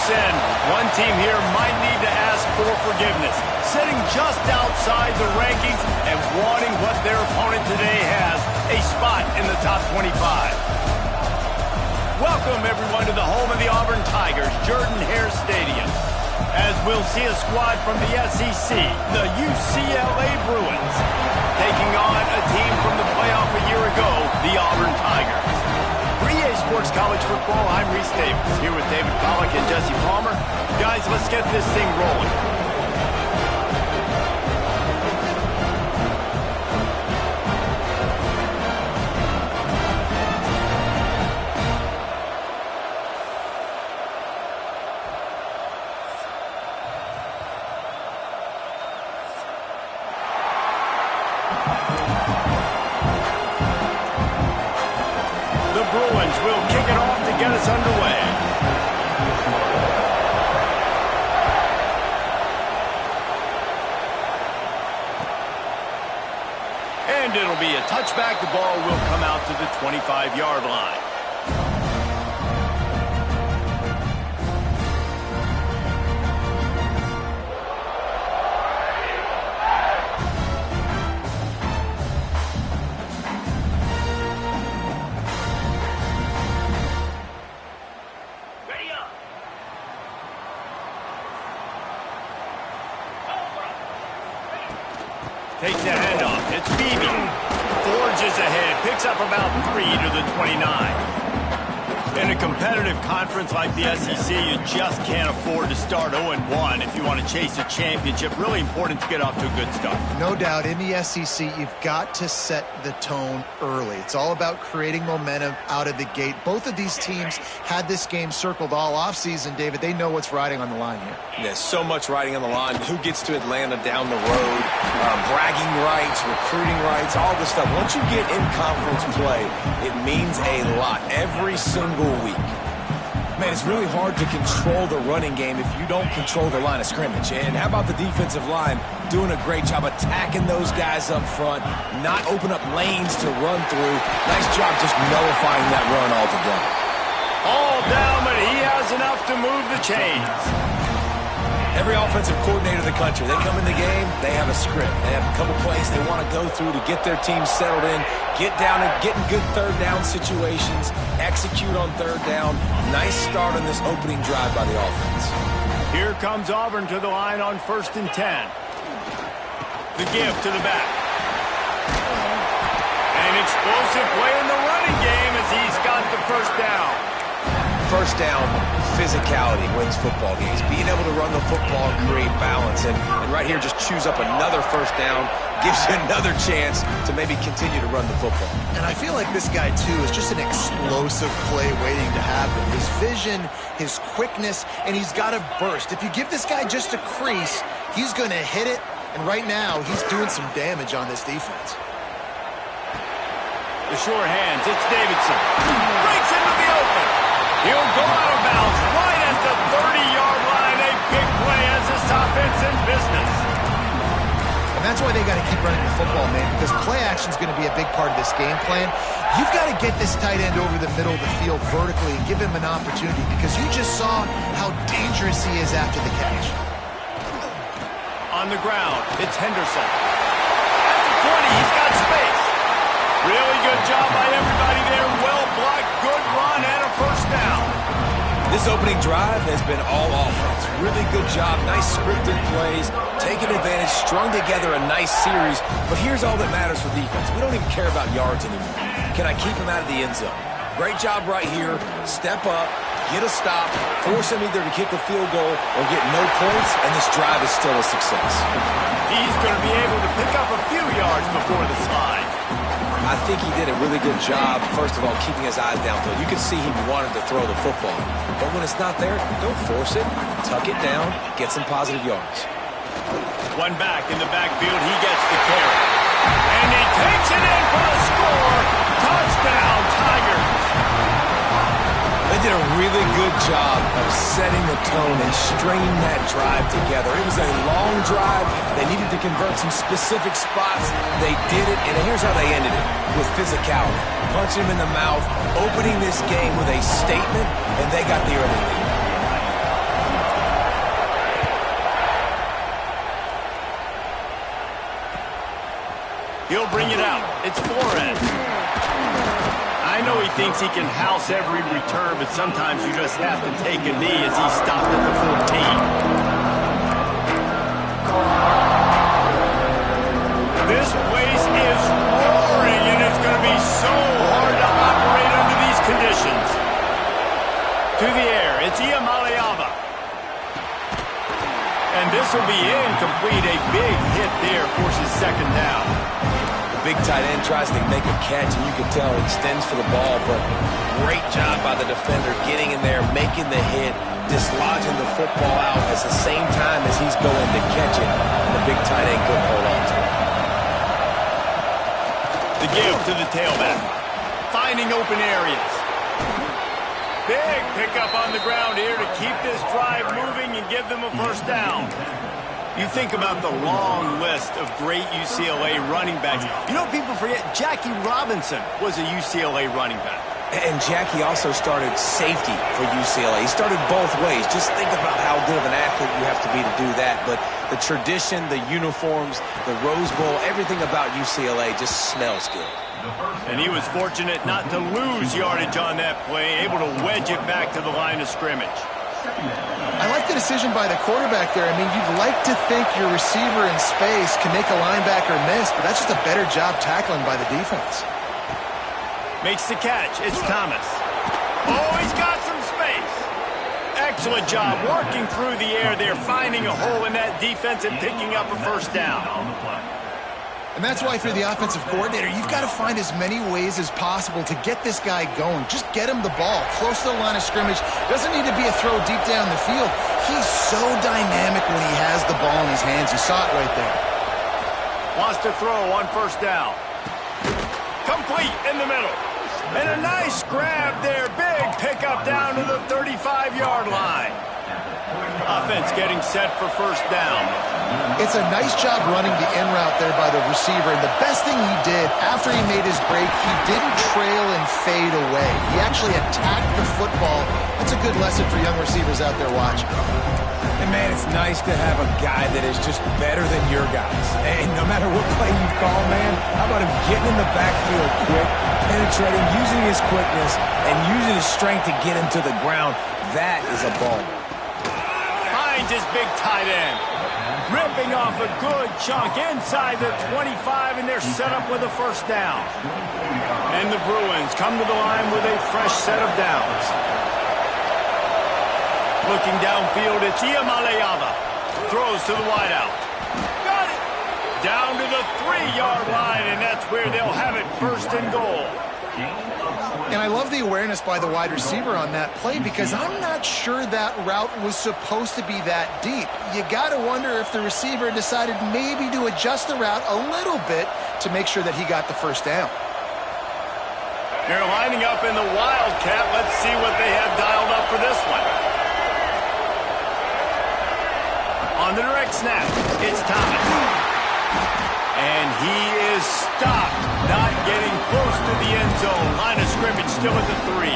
in. One team here might need to ask for forgiveness, sitting just outside the rankings and wanting what their opponent today has, a spot in the top 25. Welcome, everyone, to the home of the Auburn Tigers, Jordan-Hare Stadium, as we'll see a squad from the SEC, the UCLA Bruins, taking on a team from the playoff a year ago, the Auburn Tigers. For EA Sports College Football, I'm Reese Davis, here with David Pollack and Jesse Palmer. Guys, let's get this thing rolling. The Bruins will kick it off to get us underway. And it'll be a touchback. The ball will come out to the 25-yard line. Takes the handoff. It's Beebe. Forges ahead. Picks up about 3 to the 29. In a competitive conference like the SEC, you just can't afford to start 0-1 if you want to chase a championship. Really important to get off to a good start. No doubt, in the SEC, you've got to set the tone early. It's all about creating momentum out of the gate. Both of these teams had this game circled all offseason, David. They know what's riding on the line here. There's so much riding on the line. Who gets to Atlanta down the road, bragging rights, recruiting rights, all this stuff. Once you get in conference play, it means a lot every single week. Man, it's really hard to control the running game if you don't control the line of scrimmage. And how about the defensive line doing a great job attacking those guys up front, not open up lanes to run through. Nice job just nullifying that run altogether. All down, but he has enough to move the chains. Every offensive coordinator in the country, they come in the game, they have a script. They have a couple plays they want to go through to get their team settled in, get down and get in good third down situations, execute on third down. Nice start on this opening drive by the offense. Here comes Auburn to the line on 1st and 10. The give to the back. An explosive play in the running game as he's got the first down. First down, physicality wins football games. Being able to run the football, create balance, and right here just choose up another first down, gives you another chance to maybe continue to run the football. And I feel like this guy, too, is just an explosive play waiting to happen. His vision, his quickness, and he's got a burst. If you give this guy just a crease, he's going to hit it, and right now he's doing some damage on this defense. The short hands, it's Davidson. Breaks into the open. He'll go out of bounds right at the 30-yard line. A big play as this offense in business. And that's why they got to keep running the football, man, because play action is going to be a big part of this game plan. You've got to get this tight end over the middle of the field vertically and give him an opportunity, because you just saw how dangerous he is after the catch. On the ground, it's Henderson. At the 20, he's got space. Really good job by everybody there. Well blocked, good run, and a first down. This opening drive has been all offense. Really good job, nice scripted plays, taking advantage, strung together a nice series. But here's all that matters for defense. We don't even care about yards anymore. Can I keep him out of the end zone? Great job right here. Step up, get a stop, force him either to kick the field goal or get no points, and this drive is still a success. He's going to be able to pick up a few yards before the slide. I think he did a really good job, first of all, keeping his eyes downfield. You could see he wanted to throw the football. But when it's not there, don't force it. Tuck it down, get some positive yards. One back in the backfield, he gets the carry. And he takes it in for a score. Touchdown, Tigers. They did a really good job of setting the tone and stringing that drive together. It was a long drive. They needed to convert some specific spots. They did it, and here's how they ended it, with physicality. Punching him in the mouth, opening this game with a statement, and they got the early lead. He'll bring it out. It's Flores. I know he thinks he can house every return, but sometimes you just have to take a knee as he stopped at the 14. This place is roaring, and it's going to be so hard to operate under these conditions. To the air, it's Iamaleava. And this will be incomplete. A big hit there forces second down. The big tight end tries to make a catch, and you can tell he extends for the ball, but great job by the defender getting in there, making the hit, dislodging the football out at the same time as he's going to catch it, and the big tight end couldn't hold on to it. The give to the tailback. Finding open areas. Big pickup on the ground here to keep this drive moving and give them a first down. You think about the long list of great UCLA running backs. You know, people forget Jackie Robinson was a UCLA running back. And Jackie also started safety for UCLA. He started both ways. Just think about how good of an athlete you have to be to do that. But the tradition, the uniforms, the Rose Bowl, everything about UCLA just smells good. And he was fortunate not to lose yardage on that play, able to wedge it back to the line of scrimmage. I like the decision by the quarterback there. I mean, you'd like to think your receiver in space can make a linebacker miss, but that's just a better job tackling by the defense. Makes the catch. It's Thomas. Oh, he's got some space. Excellent job working through the air there, finding a hole in that defense and picking up a first down. And that's why, for the offensive coordinator, you've got to find as many ways as possible to get this guy going. Just get him the ball close to the line of scrimmage. Doesn't need to be a throw deep down the field. He's so dynamic when he has the ball in his hands. You saw it right there. Wants to throw on first down. Complete in the middle. And a nice grab there. Big pickup down to the 35-yard line. Offense getting set for first down. It's a nice job running the in route there by the receiver. And the best thing he did after he made his break, he didn't trail and fade away. He actually attacked the football. That's a good lesson for young receivers out there watching. And, man, it's nice to have a guy that is just better than your guys. And no matter what play you call, man, how about him getting in the backfield quick, penetrating, using his quickness, and using his strength to get him to the ground. That is a ball. Finds his big tight end. Ripping off a good chunk inside the 25, and they're set up with a first down. And the Bruins come to the line with a fresh set of downs. Looking downfield, it's Iamaleava. Throws to the wideout. Got it! Down to the 3-yard line, and that's where they'll have it, first and goal. And I love the awareness by the wide receiver on that play, because I'm not sure that route was supposed to be that deep. You got to wonder if the receiver decided maybe to adjust the route a little bit to make sure that he got the first down. They're lining up in the Wildcat. Let's see what they have dialed up for this one. On the direct snap, it's Thomas. And he is stopped, not getting close to the end zone. Line of scrimmage still at the 3.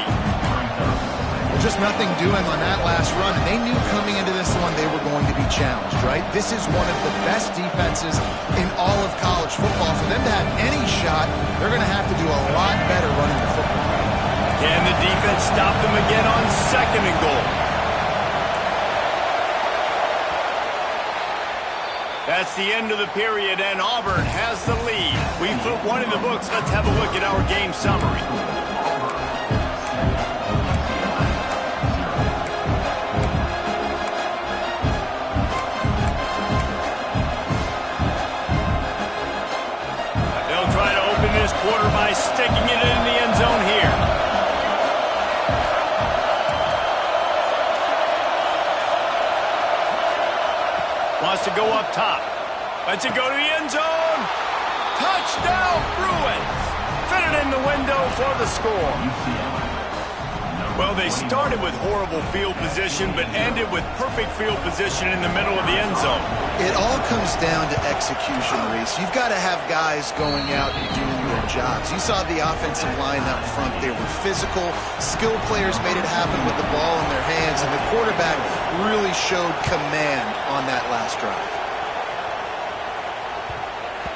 Just nothing doing on that last run, and they knew coming into this one they were going to be challenged, right? This is one of the best defenses in all of college football. For them to have any shot, they're going to have to do a lot better running the football. Can the defense stop them again on second and goal? That's the end of the period, and Auburn has the lead. We put one in the books. Let's have a look at our game summary. They'll try to open this quarter by sticking it in the end zone here. Wants to go up top. Lets it go to the end zone. Touchdown, Bruins. Fit it in the window for the score. Well, they started with horrible field position, but ended with perfect field position in the middle of the end zone. It all comes down to execution, Reese. You've got to have guys going out and doing their jobs. You saw the offensive line up front. They were physical. Skilled players made it happen with the ball in their hands, and the quarterback really showed command on that last drive.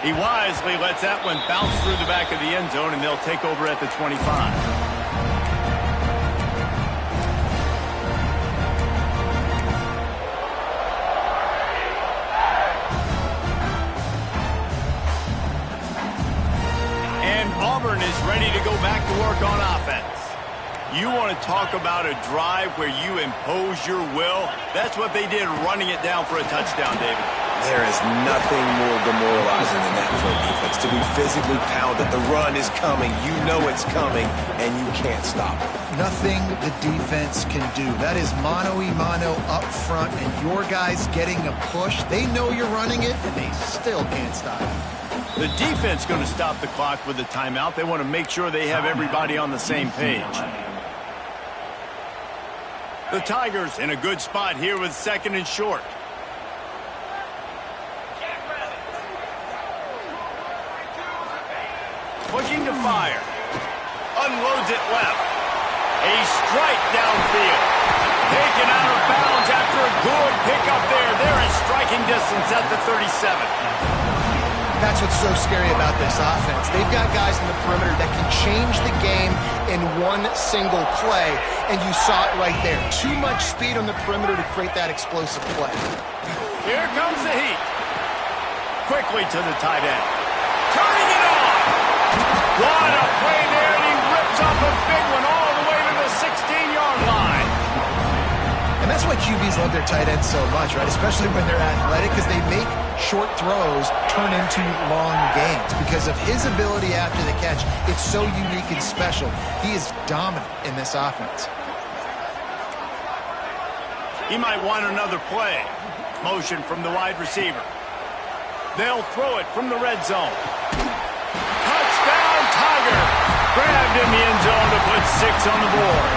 He wisely lets that one bounce through the back of the end zone, and they'll take over at the 25. And Auburn is ready to go back to work on offense. You want to talk about a drive where you impose your will? That's what they did, running it down for a touchdown, David. There is nothing more demoralizing than that for a defense. To be physically pounded, the run is coming, you know it's coming, and you can't stop it. Nothing the defense can do. That is mano-a-mano up front, and your guys getting a push. They know you're running it, and they still can't stop it. The defense going to stop the clock with a timeout. They want to make sure they have everybody on the same page. The Tigers in a good spot here with 2nd and short. Looking to fire. Unloads it left. A strike downfield. Taken out of bounds after a good pickup there. They're in striking distance at the 37. That's what's so scary about this offense. They've got guys in the perimeter that can change the game in one single play, and you saw it right there. Too much speed on the perimeter to create that explosive play. Here comes the heat. Quickly to the tight end. Turning it on. What a play there, and he rips off a big one all the way to the 16-yard line. And that's why QBs love their tight ends so much, right? Especially when they're athletic, because they make short throws turn into long gains. Because of his ability after the catch, it's so unique and special. He is dominant in this offense. He might want another play. Motion from the wide receiver. They'll throw it from the red zone. Touchdown, Tiger! Grabbed in the end zone to put 6 on the board.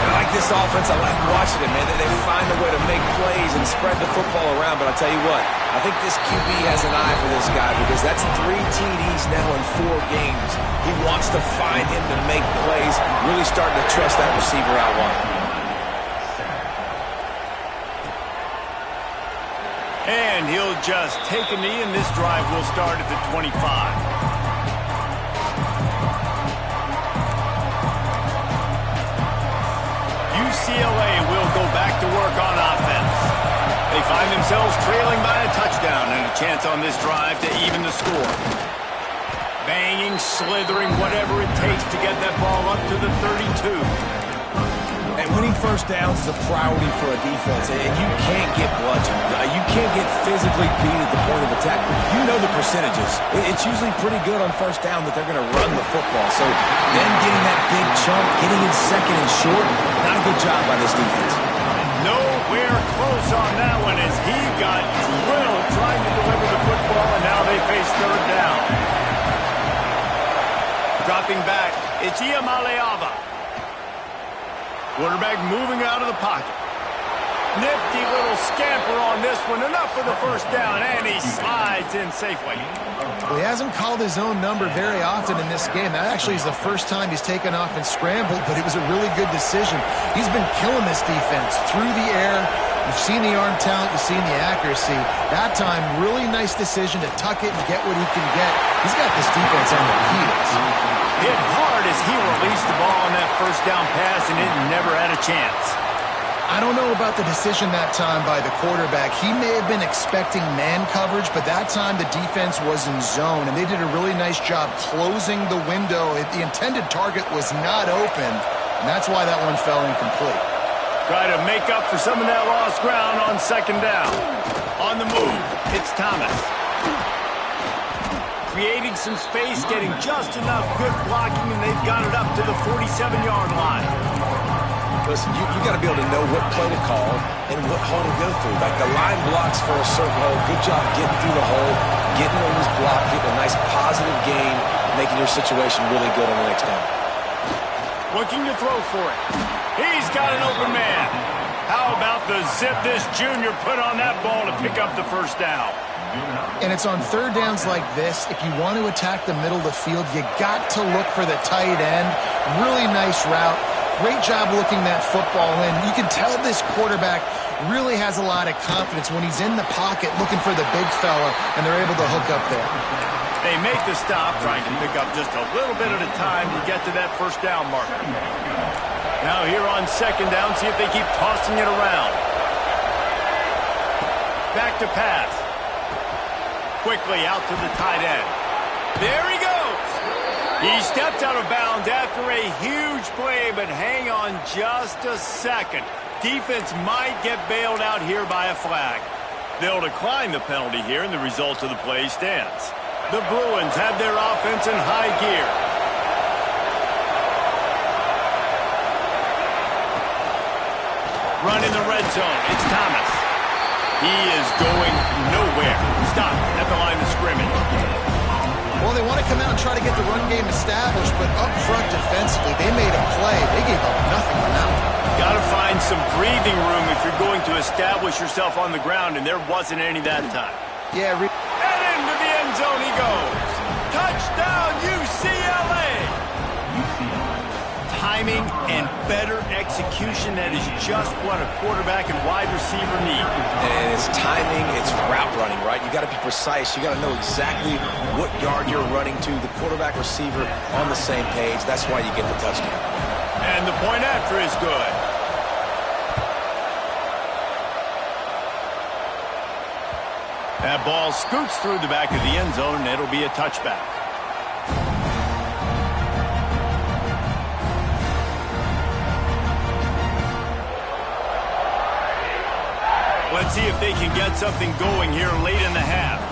I like this offense. I like watching it, man. They find a way to make plays and spread the football around. But I'll tell you what, I think this QB has an eye for this guy because that's 3 TDs now in 4 games. He wants to find him to make plays, really starting to trust that receiver out wide. And he'll just take a knee, and this drive will start at the 25. UCLA will go back to work on offense. They find themselves trailing by a touchdown and a chance on this drive to even the score. Banging, slithering, whatever it takes to get that ball up to the 32. And winning first downs is a priority for a defense, and you can't get bludgeoned. You can't get physically beat at the point of attack. You know the percentages. It's usually pretty good on first down that they're going to run the football. So then getting that big chunk, getting in 2nd and short, not a good job by this defense. Nowhere close on that one as he got drilled trying to deliver the football, and now they face 3rd down. Dropping back, it's Iamaleava. Quarterback moving out of the pocket. Nifty little scamper on this one. Enough for the first down, and he slides in safely. Well, he hasn't called his own number very often in this game. That actually is the first time he's taken off and scrambled, but it was a really good decision. He's been killing this defense through the air. You've seen the arm talent. You've seen the accuracy. That time, really nice decision to tuck it and get what he can get. He's got this defense on their heels. Hit hard as he released the ball on that first down pass, and it never had a chance. I don't know about the decision that time by the quarterback. He may have been expecting man coverage, but that time the defense was in zone, and they did a really nice job closing the window. The intended target was not open, and that's why that one fell incomplete. Try to make up for some of that lost ground on 2nd down. On the move, it's Thomas. Creating some space, getting just enough good blocking, and they've got it up to the 47-yard line. Listen, you got to be able to know what play to call and what hole to go through. Like the line blocks for a certain hole. Good job getting through the hole, getting on this block, getting a nice positive gain, making your situation really good on the next down. Looking to throw for it. He's got an open man. How about the zip this junior put on that ball to pick up the first down? And it's on 3rd downs like this. If you want to attack the middle of the field, you got to look for the tight end. Really nice route. Great job looking that football in. You can tell this quarterback really has a lot of confidence when he's in the pocket looking for the big fella, and they're able to hook up there. They make the stop, trying to pick up just a little bit at a time to get to that first down marker. Now here on second down, see if they keep tossing it around. Back to pass. Quickly out to the tight end. There he goes. He stepped out of bounds after a huge play, but hang on just a second. Defense might get bailed out here by a flag. They'll decline the penalty here, and the result of the play stands. The Bruins have their offense in high gear. Run in the red zone. It's Thomas. He is going nowhere. Stop at the line of scrimmage. Well, they want to come out and try to get the run game established, but up front defensively, they made a play. They gave up nothing on that one. Got to find some breathing room if you're going to establish yourself on the ground, and there wasn't any that time. Yeah, and into the end zone he goes. Touchdown, UCLA! Timing and better execution, that is just what a quarterback and wide receiver need. And it's timing, it's route running, right? You got to be precise. You got to know exactly what yard you're running to. The quarterback receiver on the same page. That's why you get the touchdown. And the point after is good. That ball scoots through the back of the end zone, and it'll be a touchback. Let's see if they can get something going here late in the half.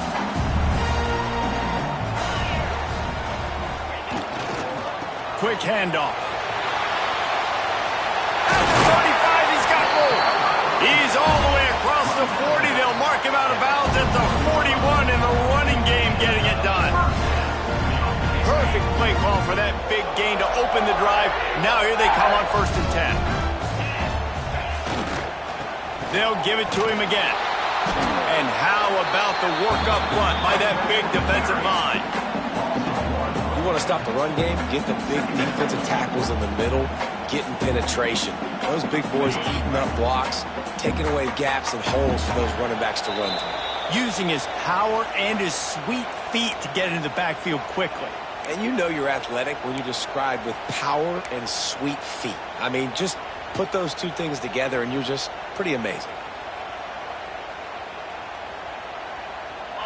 Quick handoff. At the 35, he's got more. He's all the way across the 40. They'll mark him out of bounds at the 41 in the running game, getting it done. Perfect play call for that big gain to open the drive. Now here they come on 1st and 10. They'll give it to him again. And how about the work up front by that big defensive line? You want to stop the run game, get the big defensive tackles in the middle, getting penetration. Those big boys eating up blocks, taking away gaps and holes for those running backs to run through. Using his power and his sweet feet to get into the backfield quickly. And you know you're athletic when you're described with power and sweet feet. I mean, just put those two things together and you're just pretty amazing.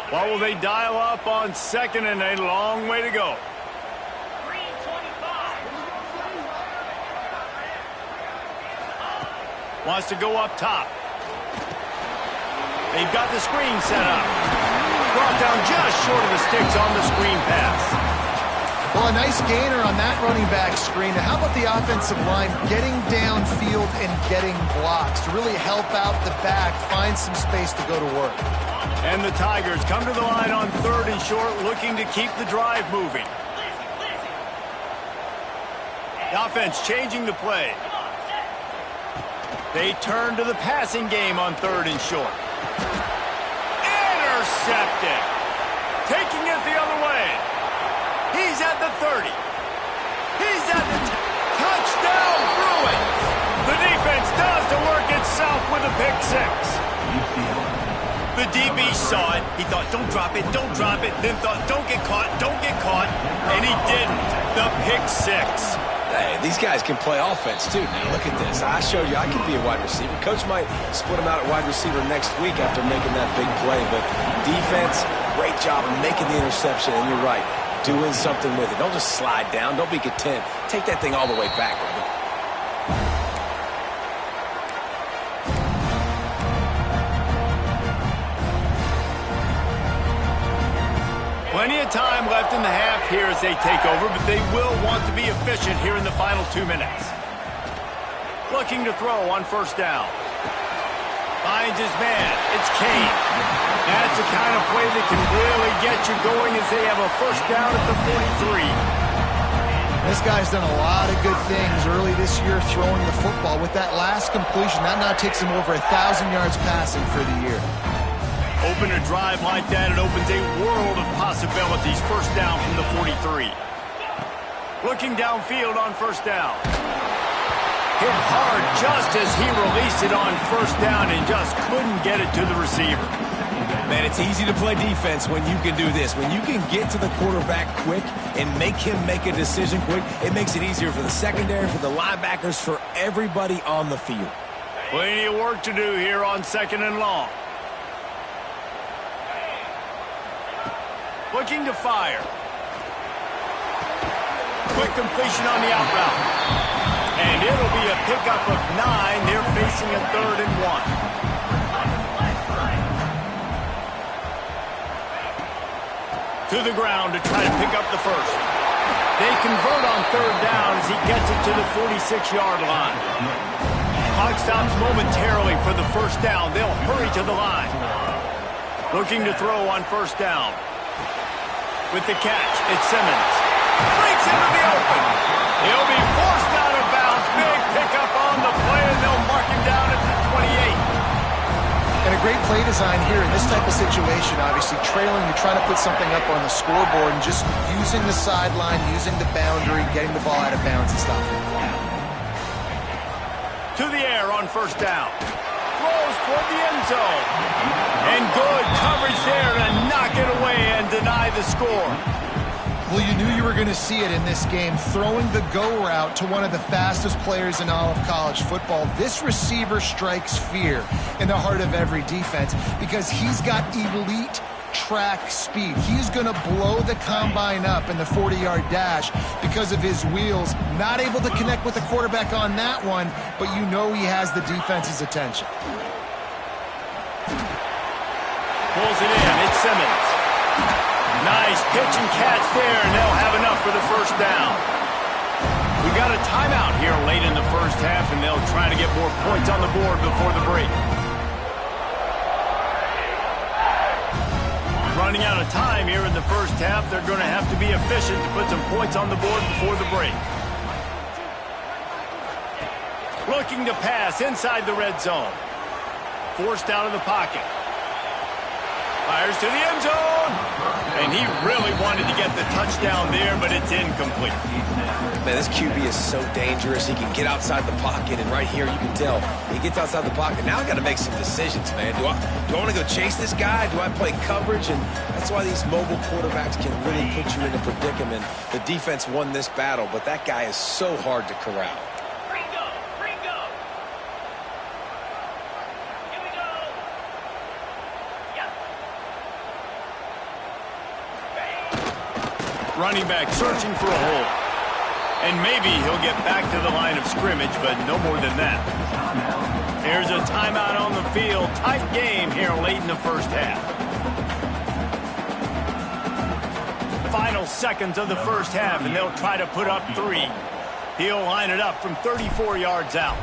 What will they dial up on second, and a long way to go? Wants to go up top. They've got the screen set up. Brought down just short of the sticks on the screen pass. Well, a nice gainer on that running back screen. Now, how about the offensive line getting downfield and getting blocks to really help out the back, find some space to go to work? And the Tigers come to the line on 3rd and short, looking to keep the drive moving. The offense changing the play. They turn to the passing game on 3rd and short. Intercepted. Taking it the other way. He's at the 30. He's at the touchdown, Bruins. The defense does the work itself with a pick six. The DB saw it. He thought, don't drop it, don't drop it. Then thought, don't get caught, don't get caught. And he didn't. The pick six. Hey, these guys can play offense, too. Now, look at this. I showed you I can be a wide receiver. Coach might split him out at wide receiver next week after making that big play. But defense, great job of making the interception. And you're right, doing something with it. Don't just slide down. Don't be content. Take that thing all the way back, brother. Plenty of time left in the half here as they take over, but they will want to be efficient here in the final 2 minutes. Looking to throw on 1st down. Finds his man. It's Kane. That's the kind of play that can really get you going as they have a 1st down at the 43. This guy's done a lot of good things early this year throwing the football. With that last completion, that now takes him over 1,000 yards passing for the year. Open a drive like that, it opens a world of possibilities. 1st down from the 43. Looking downfield on 1st down. Hit hard just as he released it on first down and just couldn't get it to the receiver. Man, it's easy to play defense when you can do this. When you can get to the quarterback quick and make him make a decision quick, it makes it easier for the secondary, for the linebackers, for everybody on the field. Plenty of work to do here on 2nd and long. Looking to fire. Quick completion on the out route. And it'll be a pickup of 9. They're facing a 3rd and 1. To the ground to try to pick up the first. They convert on 3rd down as he gets it to the 46-yard line. Clock stops momentarily for the first down. They'll hurry to the line. Looking to throw on 1st down. With the catch, it's Simmons. Breaks into the open. He'll be forced out of bounds. Big pickup on the play, and they'll mark him down at the 28. And a great play design here in this type of situation, obviously trailing, you're trying to put something up on the scoreboard and just using the sideline, using the boundary, getting the ball out of bounds and stopping it. To the air on 1st down. Throws toward the end zone. And good coverage there to knock it away and deny the score. Well, you knew you were going to see it in this game, throwing the go route to one of the fastest players in all of college football. This receiver strikes fear in the heart of every defense because he's got elite track speed. He's going to blow the combine up in the 40-yard dash because of his wheels. Not able to connect with the quarterback on that one, but you know he has the defense's attention. Pulls it in. It's Simmons. Nice pitch and catch there, and they'll have enough for the first down. We got a timeout here late in the first half, and they'll try to get more points on the board before the break. Running out of time here in the first half, they're going to have to be efficient to put some points on the board before the break. Looking to pass inside the red zone. Forced out of the pocket. Fires to the end zone. And he really wanted to get the touchdown there, but it's incomplete. Man, this QB is so dangerous. He can get outside the pocket, and right here you can tell he gets outside the pocket. Now I got to make some decisions, man. Do I want to go chase this guy? Do I play coverage? And that's why these mobile quarterbacks can really put you in a predicament. The defense won this battle, but that guy is so hard to corral. Running back searching for a hole. And maybe he'll get back to the line of scrimmage, but no more than that. There's a timeout on the field. Tight game here late in the first half. Final seconds of the first half, and they'll try to put up 3. He'll line it up from 34 yards out.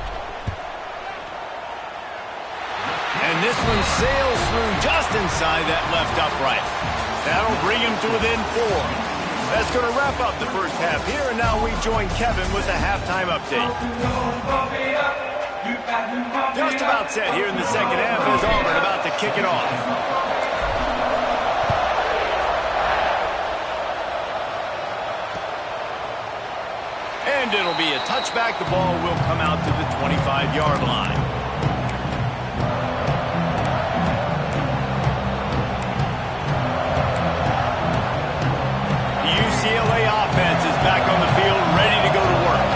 And this one sails through just inside that left upright. That'll bring him to within 4. That's going to wrap up the first half here, and now we join Kevin with a halftime update. Just about set here in the second half as Auburn about to kick it off. And it'll be a touchback. The ball will come out to the 25-yard line. UCLA offense is back on the field, ready to go to work.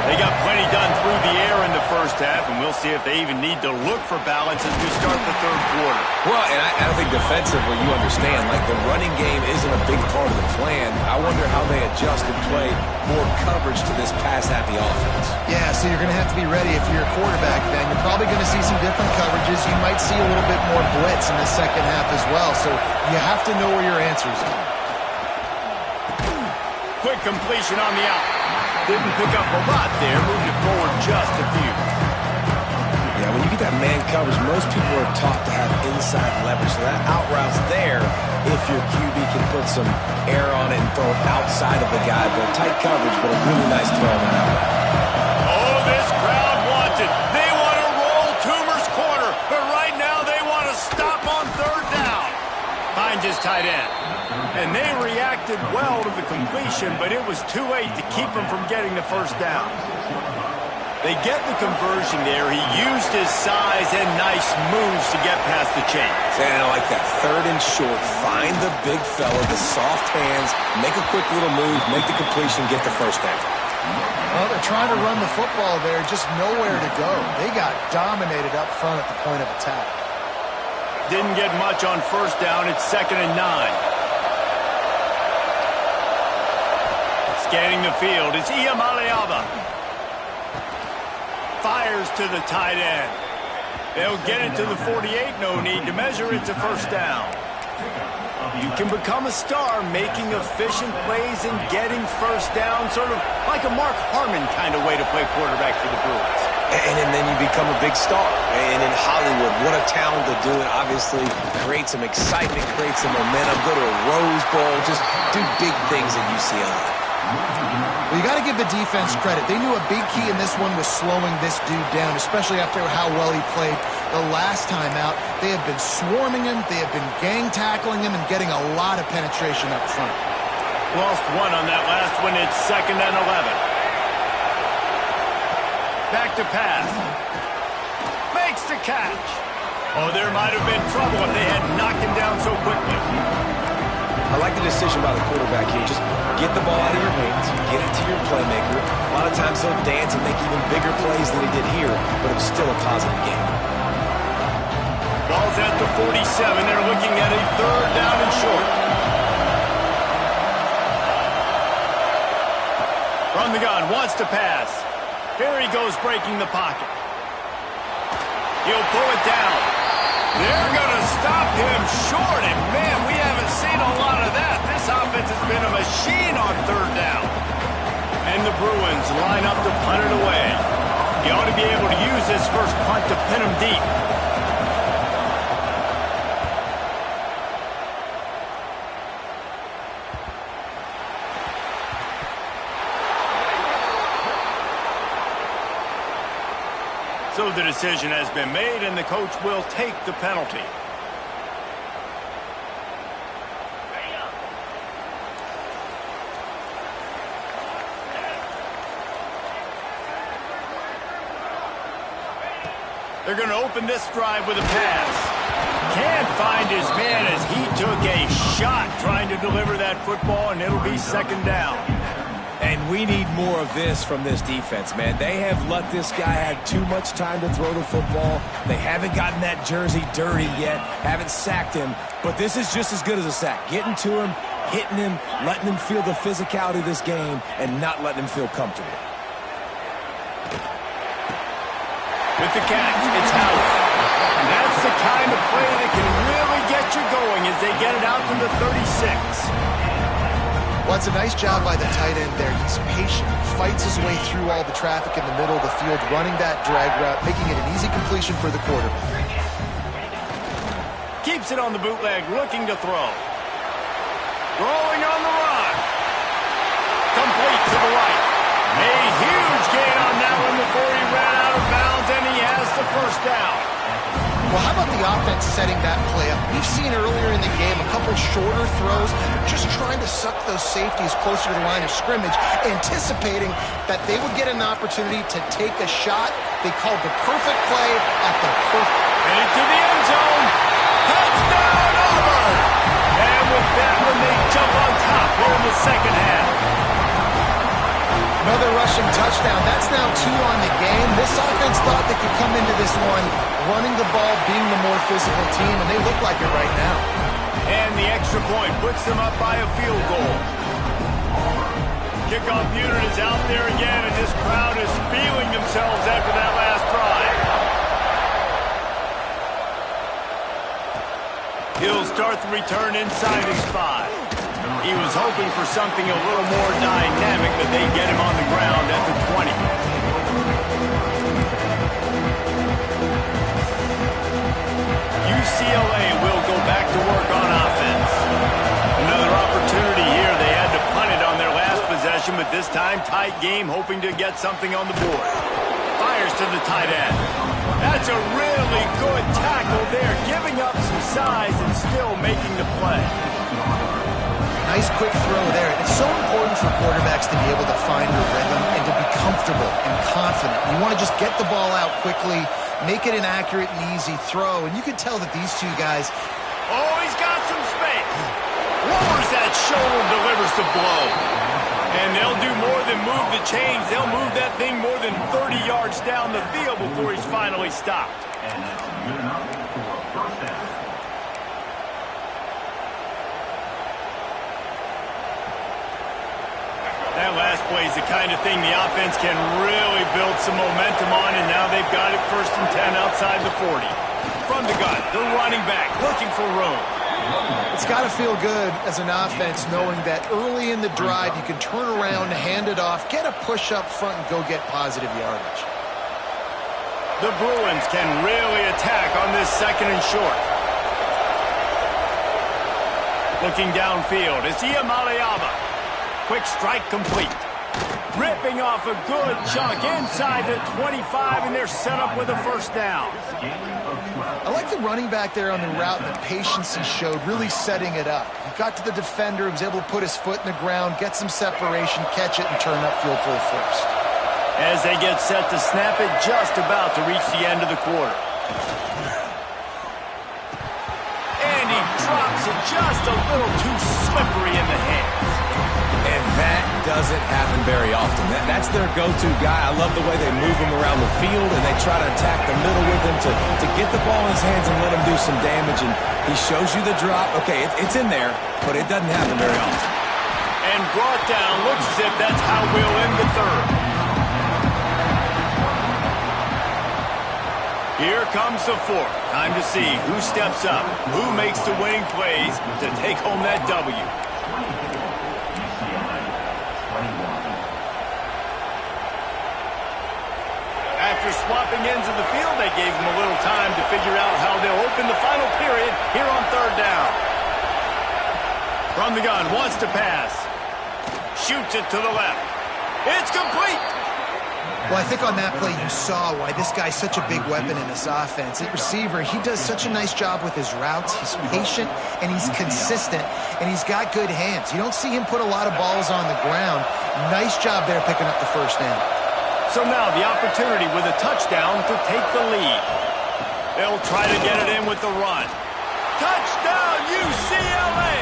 They got plenty done through the air in the first half, and we'll see if they even need to look for balance as we start the third quarter. Well, and I think defensively, you understand, like the running game isn't a big part of the plan. I wonder how they adjust and play more coverage to this pass-happy offense. Yeah, so you're going to have to be ready if you're a quarterback then. You're probably going to see some different coverages. You might see a little bit more blitz in the second half as well, so you have to know where your answers are. Quick completion on the out. Didn't pick up a lot there. Moved it forward just a few. Yeah, when you get that man coverage, most people are taught to have inside leverage. So that out route's there if your QB can put some air on it and throw it outside of the guy. But tight coverage, but a really nice throw on that out route. Oh, this crowd wants it. They want to roll Toomer's corner. But right now they want to stop on 3rd down. Finds his tight end. And they reacted well to the completion, but it was too late to keep them from getting the first down. They get the conversion there. He used his size and nice moves to get past the chains. And I like that. 3rd and short. Find the big fella, the soft hands, make a quick little move, make the completion, get the first down. Well, they're trying to run the football there, just nowhere to go. They got dominated up front at the point of attack. Didn't get much on 1st down. It's 2nd and 9. Scanning the field, it's Iamaleava. Fires to the tight end. They'll get it to the 48. No need to measure. It's a 1st down. You can become a star making efficient plays and getting 1st down, sort of like a Mark Harmon kind of way to play quarterback for the Bruins. And then you become a big star. And in Hollywood, what a talent to do it. Obviously, create some excitement, create some momentum, go to a Rose Bowl, just do big things at UCLA. Well, you got to give the defense credit. They knew a big key in this one was slowing this dude down, especially after how well he played the last time out. They have been swarming him, they have been gang tackling him, and getting a lot of penetration up front. Lost 1 on that last one. It's 2nd and 11. Back to pass. Makes the catch. Oh, there might have been trouble if they had knocked him down so quickly. I like the decision by the quarterback here. Just get the ball out of your hands, get it to your playmaker. A lot of times he'll dance and make even bigger plays than he did here, but it was still a positive game. Ball's at the 47. They're looking at a 3rd down and short. From the gun, wants to pass. Here he goes breaking the pocket. He'll pull it down. They're going to stop him short, and man, we haven't seen a lot of that. This offense has been a machine on 3rd down. And the Bruins line up to punt it away. He ought to be able to use his first punt to pin him deep. So the decision has been made, and the coach will take the penalty. They're going to open this drive with a pass. Can't find his man as he took a shot trying to deliver that football, and it'll be 2nd down. And we need more of this from this defense, man. They have let this guy have too much time to throw the football. They haven't gotten that jersey dirty yet, haven't sacked him, but this is just as good as a sack. Getting to him, hitting him, letting him feel the physicality of this game, and not letting him feel comfortable. With the catch, it's Howard. That's the kind of play that can really get you going as they get it out to the 36. Well, it's a nice job by the tight end there. He's patient, fights his way through all the traffic in the middle of the field, running that drag route, making it an easy completion for the quarterback. Keeps it on the bootleg, looking to throw. Rolling on the run. Complete to the right. A huge gain on that one before he ran out of bounds, and he has the 1st down. Well, how about the offense setting that play up? We've seen earlier in the game a couple shorter throws, just trying to suck those safeties closer to the line of scrimmage, anticipating that they would get an opportunity to take a shot. They called the perfect play at the perfect. And into the end zone. Touchdown, Auburn! And with that one, they jump on top here in the 2nd half. Another rushing touchdown. That's now 2 on the game. This offense thought they could come into this one running the ball, being the more physical team, and they look like it right now. And the extra point puts them up by a field goal. Kickoff unit is out there again, and this crowd is feeling themselves after that last drive. He'll start the return inside his 5. He was hoping for something a little more dynamic, but they get him on the ground at the 20. UCLA will go back to work on offense. Another opportunity here. They had to punt it on their last possession, but this time tight game, hoping to get something on the board. Fires to the tight end. That's a really good tackle there, giving up some size and still making the play. Nice quick throw there. It's so important for quarterbacks to be able to find a rhythm and to be comfortable and confident. You want to just get the ball out quickly, make it an accurate and easy throw. And you can tell that these two guys... Oh, he's got some space. Lowers that shoulder, delivers the blow. And they'll do more than move the chains. They'll move that thing more than 30 yards down the field before he's finally stopped. That last play is the kind of thing the offense can really build some momentum on, and now they've got it 1st and 10 outside the 40. From the gun, the running back looking for room. It's got to feel good as an offense knowing that early in the drive you can turn around, hand it off, get a push up front, and go get positive yardage. The Bruins can really attack on this 2nd and short. Looking downfield, it's Iamaleava. Quick strike complete. Ripping off a good chunk inside the 25, and they're set up with a 1st down. I like the running back there on the route and the patience he showed, really setting it up. He got to the defender, he was able to put his foot in the ground, get some separation, catch it, and turn upfield for a 1st. As they get set to snap it, just about to reach the end of the quarter. And he drops it just a little too slippery in the hands. And that doesn't happen very often. That's their go-to guy. I love the way they move him around the field, and they try to attack the middle with him to get the ball in his hands and let him do some damage. And he shows you the drop. Okay, it's in there, but it doesn't happen very often. And brought down. Looks as if that's how we'll end the 3rd. Here comes the 4th. Time to see who steps up, who makes the winning plays to take home that W. After swapping ends of the field, they gave him a little time to figure out how they'll open the final period here on 3rd down. From the gun, wants to pass. Shoots it to the left. It's complete. Well, I think on that play you saw why this guy's such a big weapon in this offense. At receiver, he does such a nice job with his routes. He's patient, and he's consistent, and he's got good hands. You don't see him put a lot of balls on the ground. Nice job there picking up the 1st down. So now the opportunity with a touchdown to take the lead. They'll try to get it in with the run. Touchdown, UCLA!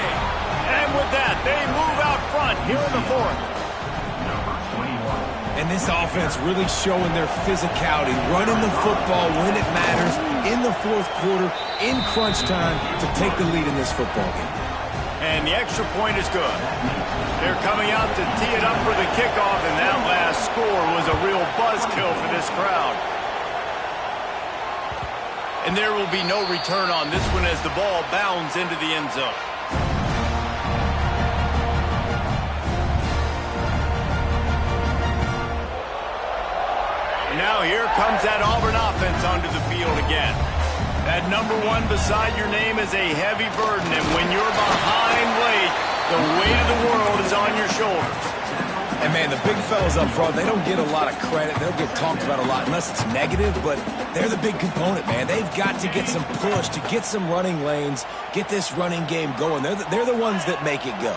And with that, they move out front here in the 4th. And this offense really showing their physicality, running the football when it matters, in the 4th quarter, in crunch time, to take the lead in this football game. And the extra point is good. They're coming out to tee it up for the kickoff, and that last score was a real buzzkill for this crowd. And there will be no return on this one as the ball bounds into the end zone. Now here comes that Auburn offense onto the field again. That number 1 beside your name is a heavy burden, and when you're behind late, the weight of the world is on your shoulders. And, man, the big fellas up front, they don't get a lot of credit. They don't get talked about a lot unless it's negative, but they're the big component, man. They've got to get some push, to get some running lanes, get this running game going. They're the ones that make it go.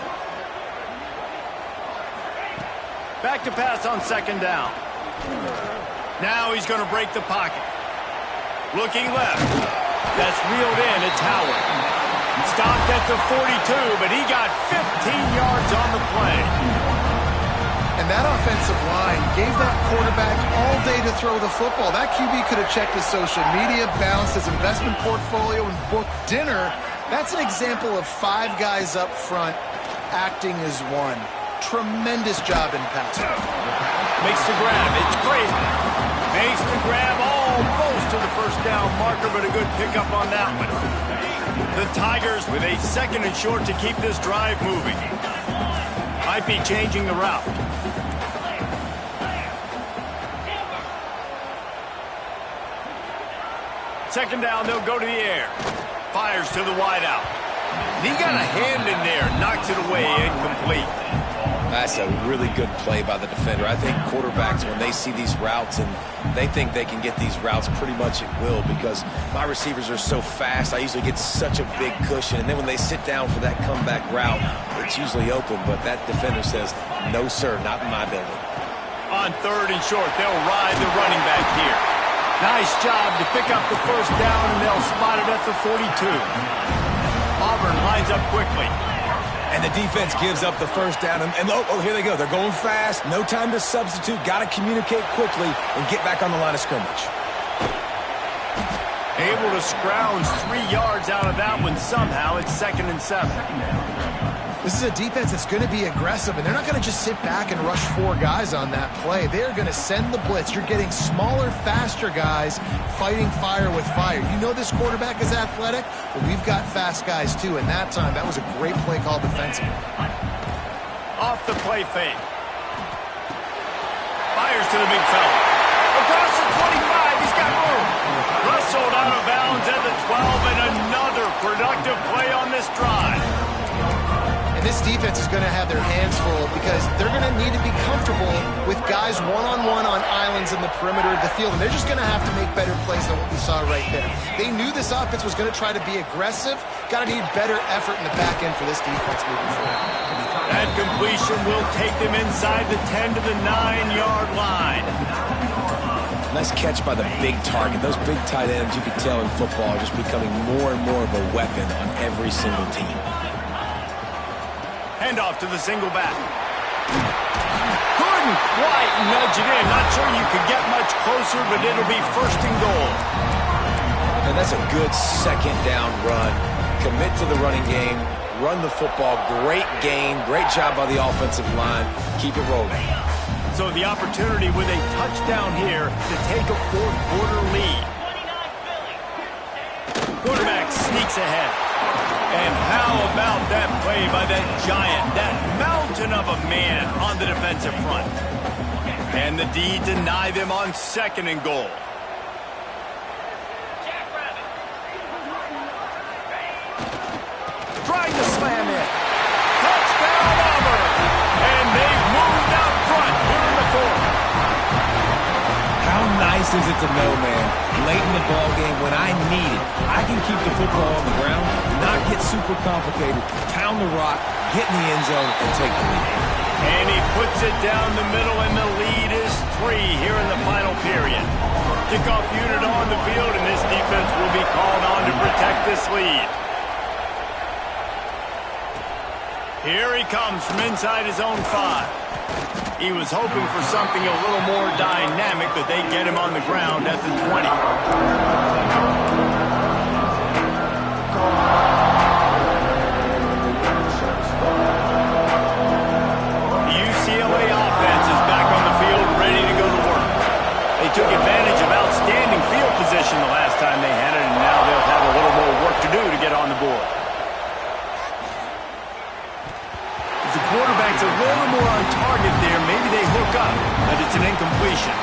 Back to pass on 2nd down. Now he's going to break the pocket. Looking left. That's reeled in. It's Howard. Stopped at the 42, but he got 15 yards on the play. And that offensive line gave that quarterback all day to throw the football. That QB could have checked his social media, balanced his investment portfolio, and booked dinner. That's an example of 5 guys up front acting as one. Tremendous job in passing. Makes the grab. It's crazy. Makes the grab almost to the 1st down marker, but a good pickup on that one. The Tigers with a 2nd and short to keep this drive moving. Might be changing the route. Second down, they'll go to the air. Fires to the wideout. He got a hand in there, knocks it away, incomplete. That's a really good play by the defender. I think quarterbacks, when they see these routes and they think they can get these routes pretty much at will, because my receivers are so fast, I usually get such a big cushion. And then when they sit down for that comeback route, it's usually open. But that defender says, no, sir, not in my building. On 3rd and short, they'll ride the running back here. Nice job to pick up the first down, and they'll spot it at the 42. Auburn lines up quickly. And the defense gives up the first down. And oh, here they go. They're going fast. No time to substitute. Got to communicate quickly and get back on the line of scrimmage. Able to scrounge 3 yards out of that one somehow. It's 2nd and 7. This is a defense that's going to be aggressive, and they're not going to just sit back and rush 4 guys on that play. They're going to send the blitz. You're getting smaller, faster guys fighting fire with fire. You know this quarterback is athletic, but we've got fast guys too, and that time, that was a great play call defensively. Off the play fake. Fires to the big fella. Across the 25, he's got room. Rustled out of bounds at the 12, and another productive play on this drive. And this defense is going to have their hands full because they're going to need to be comfortable with guys one-on-one on islands in the perimeter of the field. And they're just going to have to make better plays than what we saw right there. They knew this offense was going to try to be aggressive. Got to need better effort in the back end for this defense moving forward. That completion will take them inside the 10 to the 9-yard line. Nice catch by the big target. Those big tight ends, you can tell in football, are just becoming more and more of a weapon on every single team. Handoff to the single back. Couldn't quite nudge it in. Not sure you could get much closer, but it'll be 1st and goal. And that's a good 2nd down run. Commit to the running game. Run the football. Great gain. Great job by the offensive line. Keep it rolling. So the opportunity with a touchdown here to take a 4th quarter lead. Quarterback sneaks ahead. And how about that play by that giant, that mountain of a man on the defensive front? And the D deny them on 2nd and goal. Trying to slam in. Touchdown Auburn! And they've moved out front here in the 4th. How nice is it to know, man, late in the ball game when I need it, I can keep the football on the ground, not get super complicated, pound the rock, get in the end zone, and take the lead. And he puts it down the middle, and the lead is 3 here in the final period. Kickoff unit on the field, and this defense will be called on to protect this lead. Here he comes from inside his own 5. He was hoping for something a little more dynamic, but they get him on the ground at the 20. The UCLA offense is back on the field, ready to go to work. They took advantage of outstanding field position the last time they had it, and now they'll have a little more work to do to get on the board. The quarterback's a little more on target there. Maybe they hook up, but it's an incompletion.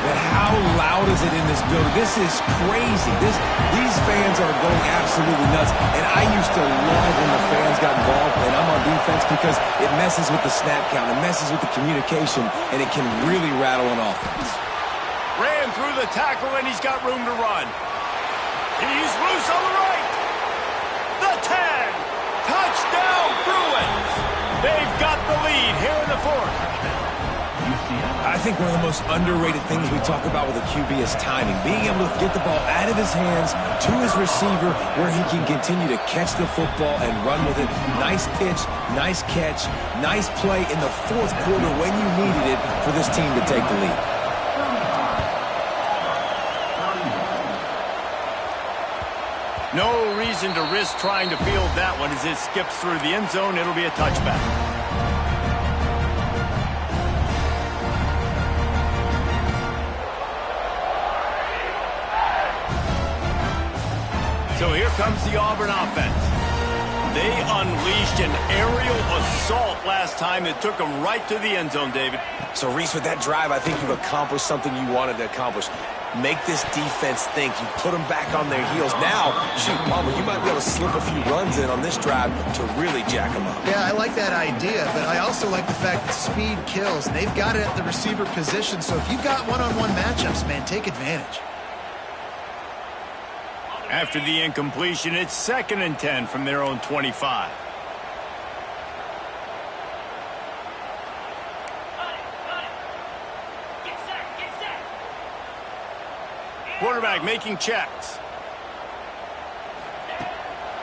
But how loud is it in this building? This is crazy. These fans are going absolutely nuts. And I used to love when the fans got involved, and I'm on defense because it messes with the snap count. It messes with the communication, and it can really rattle an offense. Ran through the tackle, and he's got room to run. He's loose on the right. The tag. Touchdown, Bruins. They've got the lead here in the 4th. I think one of the most underrated things we talk about with a QB is timing. Being able to get the ball out of his hands to his receiver where he can continue to catch the football and run with it. Nice pitch, nice catch, nice play in the 4th quarter when you needed it for this team to take the lead. No reason to risk trying to field that one as it skips through the end zone. It'll be a touchback. So here comes the Auburn offense. They unleashed an aerial assault last time that took them right to the end zone, David. So, Reese, with that drive, I think you've accomplished something you wanted to accomplish. Make this defense think. You put them back on their heels. Now, shoot, Palmer, you might be able to slip a few runs in on this drive to really jack them up. Yeah, I like that idea, but I also like the fact that speed kills. And they've got it at the receiver position, so if you've got one-on-one matchups, man, take advantage. After the incompletion, it's 2nd and 10 from their own 25. Quarterback making checks.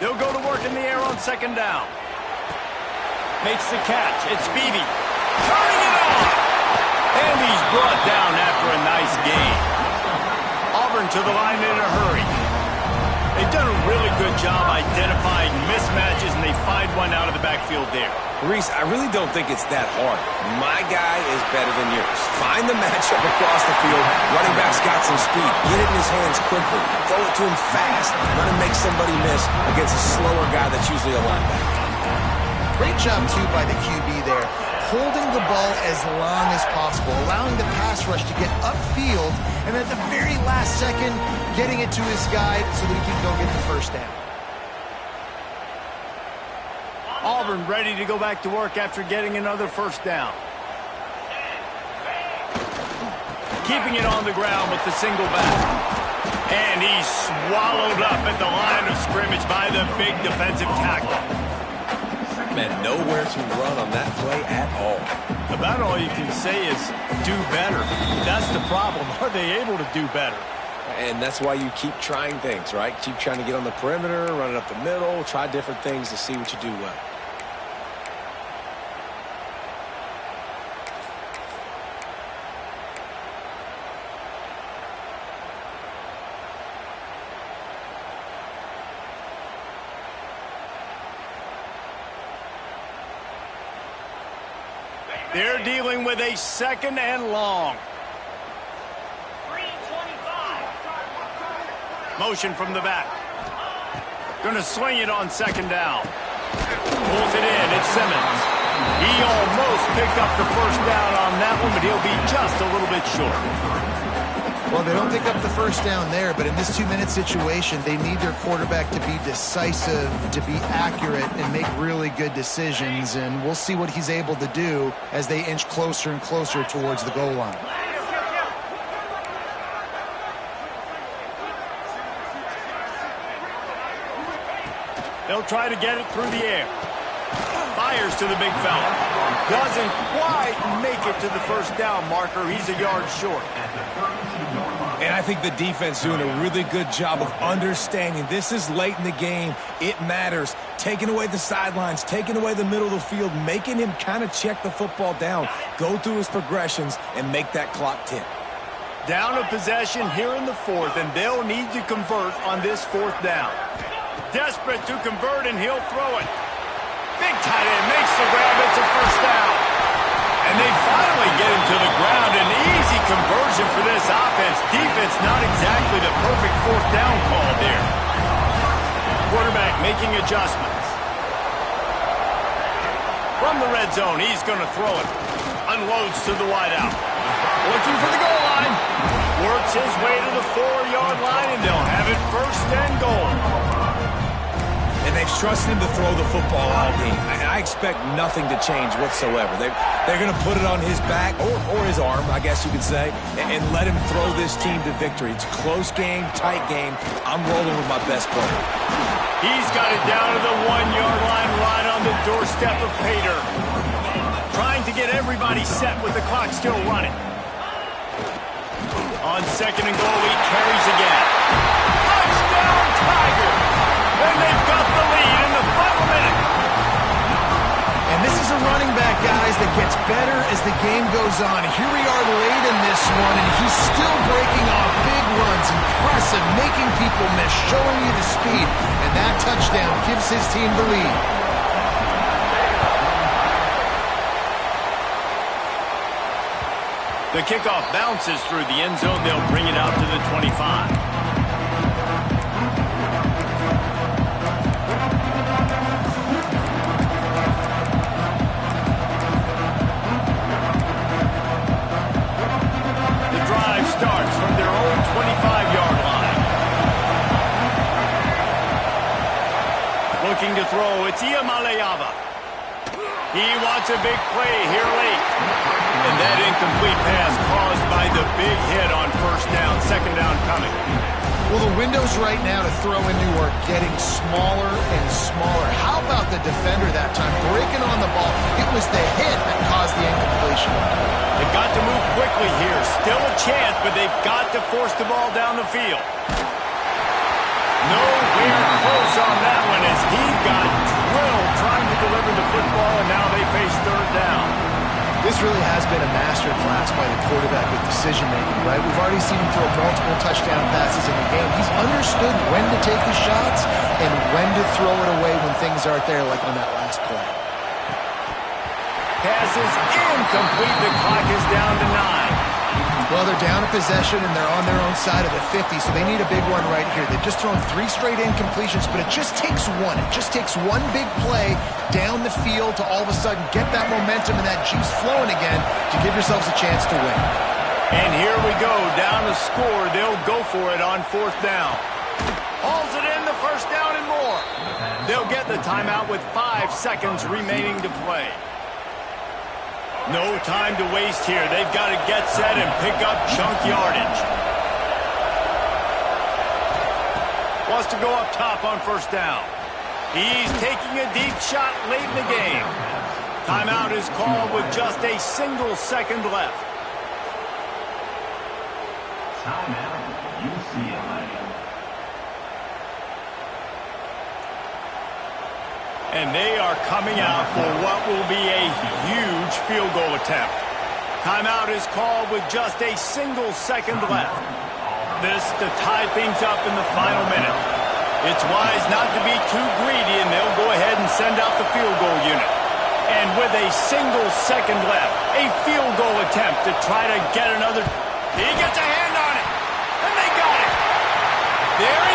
They'll go to work in the air on second down. Makes the catch. It's Beebe. Turning it on. And he's brought down after a nice gain. Auburn to the line in a hurry. They've done a really good job identifying mismatches, and they find one out of the backfield there. Reese, I really don't think it's that hard. My guy is better than yours. Find the matchup across the field. Running back's got some speed. Get it in his hands quickly. Throw it to him fast. Let him make somebody miss against a slower guy that's usually a linebacker. Great job, too, by the QB there. Holding the ball as long as possible, allowing the pass rush to get upfield, and at the very last second, getting it to his guy so that he can go get the first down. Auburn ready to go back to work after getting another first down. Keeping it on the ground with the single back. And he's swallowed up at the line of scrimmage by the big defensive tackle. Man, nowhere to run on that play at all. About all you can say is do better. That's the problem. Are they able to do better? And that's why you keep trying things, right? Keep trying to get on the perimeter, run it up the middle, try different things to see what you do well. They're dealing with a second and long. Motion from the back. Going to swing it on second down. Pulls it in. It's Simmons. He almost picked up the first down on that one, but he'll be just a little bit short. Well, they don't pick up the first down there, but in this 2-minute situation, they need their quarterback to be decisive, to be accurate, and make really good decisions. And we'll see what he's able to do as they inch closer and closer towards the goal line. They'll try to get it through the air. Fires to the big fella. Doesn't quite make it to the first down marker. He's a yard short. And I think the defense doing a really good job of understanding this is late in the game. It matters. Taking away the sidelines, taking away the middle of the field, making him kind of check the football down, go through his progressions, and make that clock tick. Down a possession here in the fourth, and they'll need to convert on this fourth down. Desperate to convert, and he'll throw it. Big tight end makes the grab. It's a first down. And they finally get him to the ground. An easy conversion for this offense. Defense not exactly the perfect fourth down call there. Quarterback making adjustments. From the red zone, he's going to throw it. Unloads to the wideout. Looking for the goal line. Works his way to the 4-yard line, and they'll have it first and goal. And they've trusted him to throw the football all game. I expect nothing to change whatsoever. They're going to put it on his back, or his arm, I guess you could say, and let him throw this team to victory. It's a close game, tight game. I'm rolling with my best player. He's got it down to the 1-yard line, right on the doorstep of Pater. Trying to get everybody set with the clock still running. On second and goal, he carries again. Touchdown, Tigers! And they've got the lead in the final minute. And this is a running back, guys, that gets better as the game goes on. Here we are late in this one, and he's still breaking off big runs. Impressive, making people miss, showing you the speed. And that touchdown gives his team the lead. The kickoff bounces through the end zone. They'll bring it out to the 25. Starts from their own 25-yard line. Looking to throw, it's Iamaleava. He wants a big play here late. And that incomplete pass caused by the big hit on first down, second down coming. Well, the windows right now to throw into are getting smaller and smaller. How about the defender that time breaking on the ball? It was the hit that caused the incompletion. They've got to move quickly here. still a chance, but they've got to force the ball down the field. Nowhere close on that one as he got drilled trying to deliver the football, and now they face third down. This really has been a master class by the quarterback with decision-making, right? We've already seen him throw multiple touchdown passes in the game. He's understood when to take his shots and when to throw it away when things aren't there, like on that last play. Pass is incomplete. The clock is down to 9. Well, they're down a possession, and they're on their own side of the 50, so they need a big one right here. They've just thrown 3 straight incompletions, but it just takes one. It just takes one big play down the field to all of a sudden get that momentum and that juice flowing again to give yourselves a chance to win. And here we go, down to score. They'll go for it on 4th down. Hauls it in, the first down and more. They'll get the timeout with 5 seconds remaining to play. No time to waste here. They've got to get set and pick up chunk yardage. Wants to go up top on 1st down. He's taking a deep shot late in the game. Timeout is called with just a single second left. Timeout, UCLA. And they are coming out for what will be a huge field goal attempt. Timeout is called with just a single second left. This to tie things up in the final minute. It's wise not to be too greedy, and they'll go ahead and send out the field goal unit. And with a single second left, a field goal attempt to try to get another. He gets a hand on it, and they got it. There